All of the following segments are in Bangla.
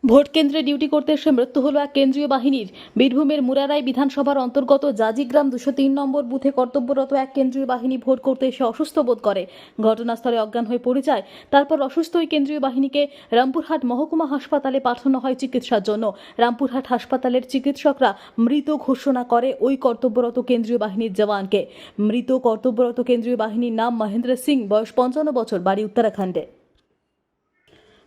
ভোট কেন্দ্রে ডিউটি করতে এসে মৃত্যু হলো এক কেন্দ্রীয় বাহিনীর। বীরভূমের মুরারাই বিধানসভার অন্তর্গত জাজিগ্রাম 203 নম্বর বুথে কর্তব্যরত এক কেন্দ্রীয় বাহিনী ভোট করতে এসে অসুস্থ বোধ করে ঘটনাস্থলে অজ্ঞান হয়ে পড়ে যায়। তারপর অসুস্থ ওই কেন্দ্রীয় বাহিনীকে রামপুরহাট মহকুমা হাসপাতালে পাঠানো হয় চিকিৎসার জন্য। রামপুরহাট হাসপাতালের চিকিৎসকরা মৃত ঘোষণা করে ওই কর্তব্যরত কেন্দ্রীয় বাহিনীর জওয়ানকে। মৃত কর্তব্যরত কেন্দ্রীয় বাহিনীর নাম মহেন্দ্র সিং, বয়স 55 বছর, বাড়ি উত্তরাখণ্ডে।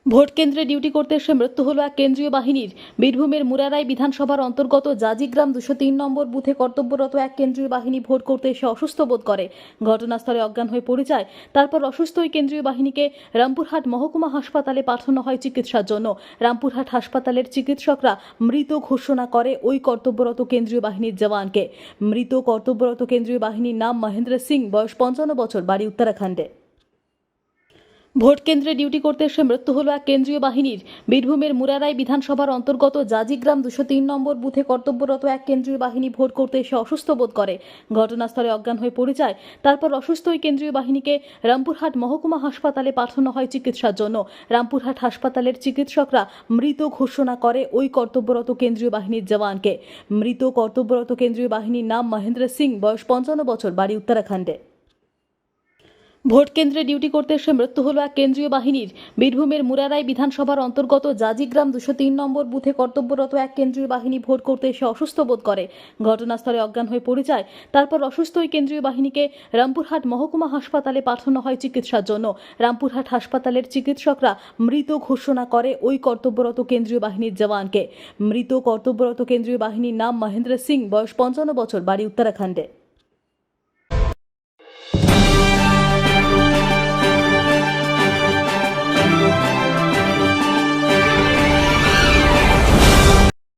ভোট কেন্দ্রে ডিউটি করতে এসে মৃত্যু হলো এক কেন্দ্রীয় বাহিনীর। বীরভূমের মুরারাই বিধানসভার অন্তর্গত জাজিগ্রাম 203 নম্বর বুথে কর্তব্যরত এক কেন্দ্রীয় বাহিনী ভোট করতে এসে অসুস্থ বোধ করে ঘটনাস্থলে অজ্ঞান হয়ে পড়ে যায়। তারপর অসুস্থ ওই কেন্দ্রীয় বাহিনীকে রামপুরহাট মহকুমা হাসপাতালে পাঠানো হয় চিকিৎসার জন্য। রামপুরহাট হাসপাতালের চিকিৎসকরা মৃত ঘোষণা করে ওই কর্তব্যরত কেন্দ্রীয় বাহিনীর জওয়ানকে। মৃত কর্তব্যরত কেন্দ্রীয় বাহিনীর নাম মহেন্দ্র সিং, বয়স 55 বছর, বাড়ি উত্তরাখণ্ডে। ভোট কেন্দ্রে ডিউটি করতে এসে মৃত্যু হলো এক কেন্দ্রীয় বাহিনীর। বীরভূমের মুরারাই বিধানসভার অন্তর্গত জাজিগ্রাম 203 নম্বর বুথে কর্তব্যরত এক কেন্দ্রীয় বাহিনী ভোট করতে এসে অসুস্থ বোধ করে ঘটনাস্থলে অজ্ঞান হয়ে পড়ে যায়। তারপর অসুস্থ ওই কেন্দ্রীয় বাহিনীকে রামপুরহাট মহকুমা হাসপাতালে পাঠানো হয় চিকিৎসার জন্য। রামপুরহাট হাসপাতালের চিকিৎসকরা মৃত ঘোষণা করে ওই কর্তব্যরত কেন্দ্রীয় বাহিনীর জওয়ানকে। মৃত কর্তব্যরত কেন্দ্রীয় বাহিনীর নাম মহেন্দ্র সিং, বয়স 55 বছর, বাড়ি উত্তরাখণ্ডে। ভোট কেন্দ্রে ডিউটি করতে এসে মৃত্যু হলো এক কেন্দ্রীয় বাহিনীর। বীরভূমের মুরারাই বিধানসভার অন্তর্গত জাজিগ্রাম 203 নম্বর বুথে কর্তব্যরত এক কেন্দ্রীয় বাহিনী ভোট করতে এসে অসুস্থ বোধ করে ঘটনাস্থলে অজ্ঞান হয়ে পড়ে যায়। তারপর অসুস্থ ওই কেন্দ্রীয় বাহিনীকে রামপুরহাট মহকুমা হাসপাতালে পাঠানো হয় চিকিৎসার জন্য। রামপুরহাট হাসপাতালের চিকিৎসকরা মৃত ঘোষণা করে ওই কর্তব্যরত কেন্দ্রীয় বাহিনীর জওয়ানকে। মৃত কর্তব্যরত কেন্দ্রীয় বাহিনীর নাম মহেন্দ্র সিং, বয়স 55 বছর, বাড়ি উত্তরাখণ্ডে।